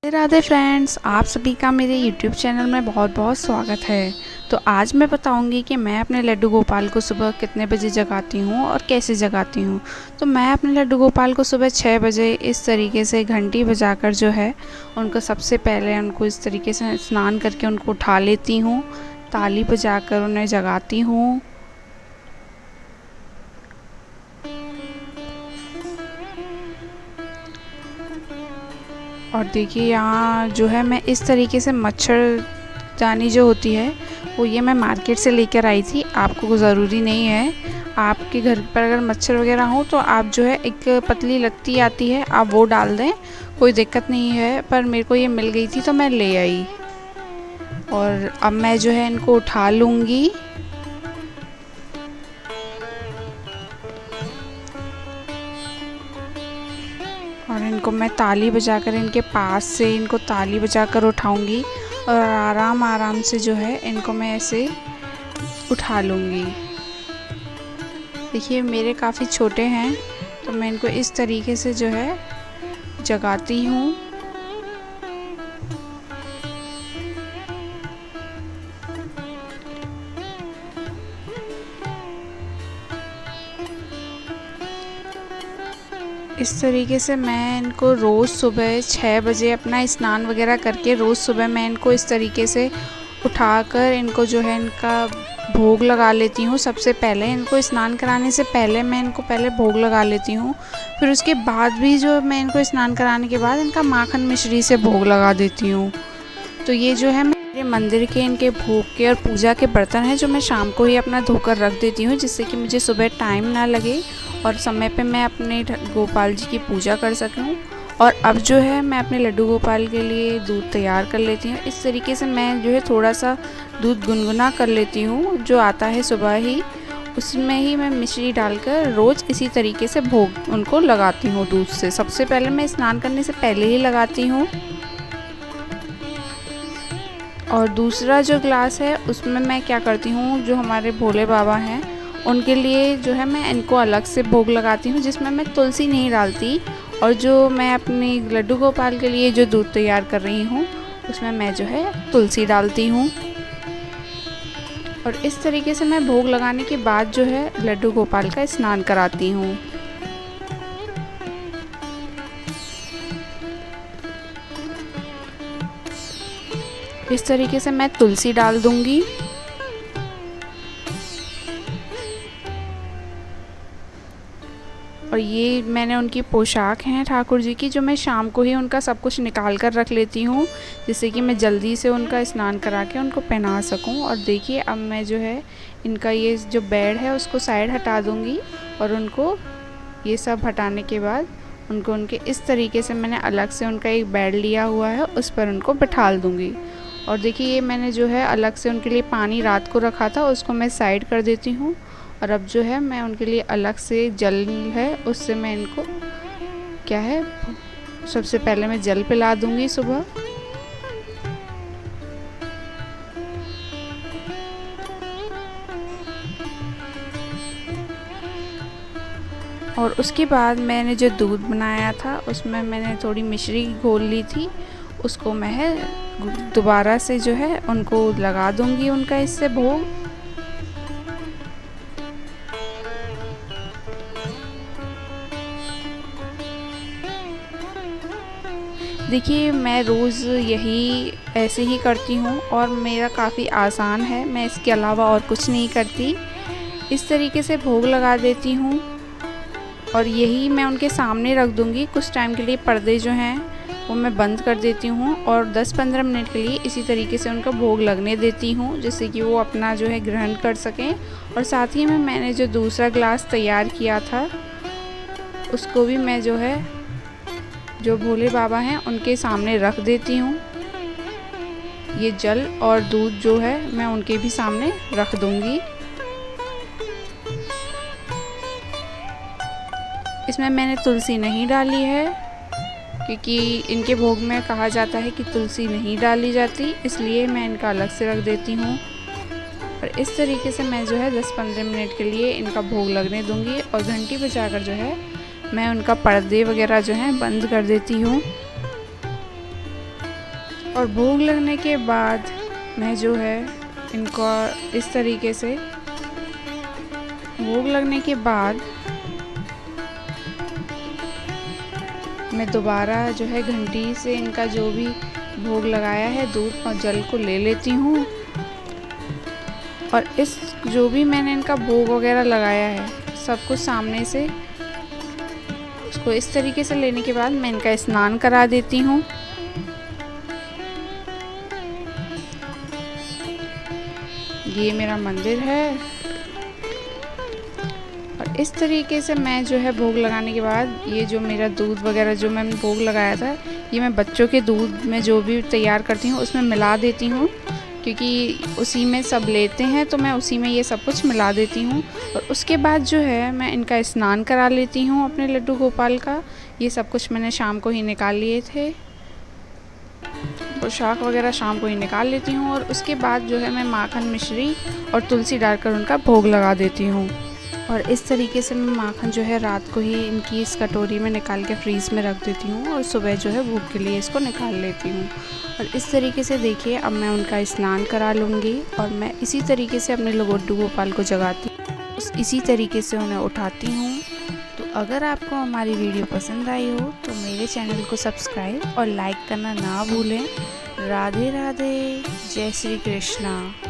Radhe Radhe friends, आप सभी का मेरे यूट्यूब चैनल में बहुत बहुत स्वागत है। तो आज मैं बताऊंगी कि मैं अपने लड्डू गोपाल को सुबह कितने बजे जगाती हूँ और कैसे जगाती हूँ। तो मैं अपने लड्डू गोपाल को सुबह 6 बजे इस तरीके से घंटी बजाकर जो है उनको सबसे पहले उनको इस तरीके से स्नान करके उनको उठा लेती हूँ। ताली बजाकर उन्हें जगाती हूँ। और देखिए यहाँ जो है मैं इस तरीके से मच्छरदानी जो होती है वो ये मैं मार्केट से लेकर आई थी। आपको ज़रूरी नहीं है, आपके घर पर अगर मच्छर वगैरह हो तो आप जो है एक पतली लत्ती आती है आप वो डाल दें, कोई दिक्कत नहीं है। पर मेरे को ये मिल गई थी तो मैं ले आई। और अब मैं जो है इनको उठा लूँगी। और इनको मैं ताली बजाकर इनके पास से इनको ताली बजाकर उठाऊंगी और आराम आराम से जो है इनको मैं ऐसे उठा लूँगी। देखिए मेरे काफ़ी छोटे हैं तो मैं इनको इस तरीके से जो है जगाती हूँ। इस तरीके से मैं इनको रोज़ सुबह 6 बजे अपना स्नान वगैरह करके रोज़ सुबह मैं इनको इस तरीके से उठाकर इनको जो है इनका भोग लगा लेती हूँ। सबसे पहले इनको स्नान कराने से पहले मैं इनको पहले भोग लगा लेती हूँ। फिर उसके बाद भी जो मैं इनको स्नान कराने के बाद इनका माखन मिश्री से भोग लगा देती हूँ। तो ये जो है मेरे मंदिर के इनके भोग के और पूजा के बर्तन हैं जो मैं शाम को ही अपना धोकर रख देती हूँ, जिससे कि मुझे सुबह टाइम ना लगे और समय पे मैं अपने गोपाल जी की पूजा कर सकूँ। और अब जो है मैं अपने लड्डू गोपाल के लिए दूध तैयार कर लेती हूँ। इस तरीके से मैं जो है थोड़ा सा दूध गुनगुना कर लेती हूँ जो आता है सुबह ही, उसमें ही मैं मिश्री डालकर रोज़ इसी तरीके से भोग उनको लगाती हूँ दूध से। सबसे पहले मैं स्नान करने से पहले ही लगाती हूँ। और दूसरा जो ग्लास है उसमें मैं क्या करती हूँ, जो हमारे भोले बाबा हैं उनके लिए जो है मैं इनको अलग से भोग लगाती हूँ, जिसमें मैं तुलसी नहीं डालती। और जो मैं अपनी लड्डू गोपाल के लिए जो दूध तैयार कर रही हूँ उसमें मैं जो है तुलसी डालती हूँ। और इस तरीके से मैं भोग लगाने के बाद जो है लड्डू गोपाल का स्नान कराती हूँ। इस तरीके से मैं तुलसी डाल दूँगी। और ये मैंने उनकी पोशाक हैं ठाकुर जी की, जो मैं शाम को ही उनका सब कुछ निकाल कर रख लेती हूँ, जिससे कि मैं जल्दी से उनका स्नान करा के उनको पहना सकूँ। और देखिए अब मैं जो है इनका ये जो बेड है उसको साइड हटा दूँगी। और उनको ये सब हटाने के बाद उनको उनके इस तरीके से मैंने अलग से उनका एक बेड लिया हुआ है उस पर उनको बिठाल दूँगी। और देखिए ये मैंने जो है अलग से उनके लिए पानी रात को रखा था उसको मैं साइड कर देती हूँ। और अब जो है मैं उनके लिए अलग से जल है उससे मैं इनको क्या है सबसे पहले मैं जल पिला दूँगी सुबह। और उसके बाद मैंने जो दूध बनाया था उसमें मैंने थोड़ी मिश्री घोल ली थी, उसको मैं दोबारा से जो है उनको लगा दूँगी उनका इससे भोग। देखिए मैं रोज़ यही ऐसे ही करती हूँ और मेरा काफ़ी आसान है, मैं इसके अलावा और कुछ नहीं करती। इस तरीके से भोग लगा देती हूँ और यही मैं उनके सामने रख दूँगी। कुछ टाइम के लिए पर्दे जो हैं वो मैं बंद कर देती हूँ और 10-15 मिनट के लिए इसी तरीके से उनका भोग लगने देती हूँ, जिससे कि वो अपना जो है ग्रहण कर सकें। और साथ ही में मैंने जो दूसरा ग्लास तैयार किया था उसको भी मैं जो है जो भोले बाबा हैं उनके सामने रख देती हूँ। ये जल और दूध जो है मैं उनके भी सामने रख दूँगी। इसमें मैंने तुलसी नहीं डाली है क्योंकि इनके भोग में कहा जाता है कि तुलसी नहीं डाली जाती, इसलिए मैं इनका अलग से रख देती हूँ। और इस तरीके से मैं जो है 10-15 मिनट के लिए इनका भोग लगने दूँगी और घंटी बजाकर जो है मैं उनका पर्दे वगैरह जो हैं बंद कर देती हूँ। और भोग लगने के बाद मैं जो है इनको इस तरीके से, भोग लगने के बाद मैं दोबारा जो है घंटी से इनका जो भी भोग लगाया है दूध और जल को ले लेती हूँ। और इस जो भी मैंने इनका भोग वगैरह लगाया है सब कुछ सामने से उसको इस तरीके से लेने के बाद मैं इनका स्नान करा देती हूँ। ये मेरा मंदिर है और इस तरीके से मैं जो है भोग लगाने के बाद ये जो मेरा दूध वगैरह जो मैंने भोग लगाया था ये मैं बच्चों के दूध में जो भी तैयार करती हूँ उसमें मिला देती हूँ, क्योंकि उसी में सब लेते हैं तो मैं उसी में ये सब कुछ मिला देती हूँ। और उसके बाद जो है मैं इनका स्नान करा लेती हूँ अपने लड्डू गोपाल का। ये सब कुछ मैंने शाम को ही निकाल लिए थे, पोशाक वगैरह शाम को ही निकाल लेती हूँ। और उसके बाद जो है मैं माखन मिश्री और तुलसी डालकर उनका भोग लगा देती हूँ। और इस तरीके से मैं माखन जो है रात को ही इनकी इस कटोरी में निकाल के फ्रीज़ में रख देती हूँ और सुबह जो है भोग के लिए इसको निकाल लेती हूँ। और इस तरीके से देखिए अब मैं उनका स्नान करा लूँगी और मैं इसी तरीके से अपने लड्डू गोपाल को जगाती हूँ, इसी तरीके से उन्हें उठाती हूँ। तो अगर आपको हमारी वीडियो पसंद आई हो तो मेरे चैनल को सब्सक्राइब और लाइक करना ना भूलें। राधे राधे, जय श्री कृष्णा।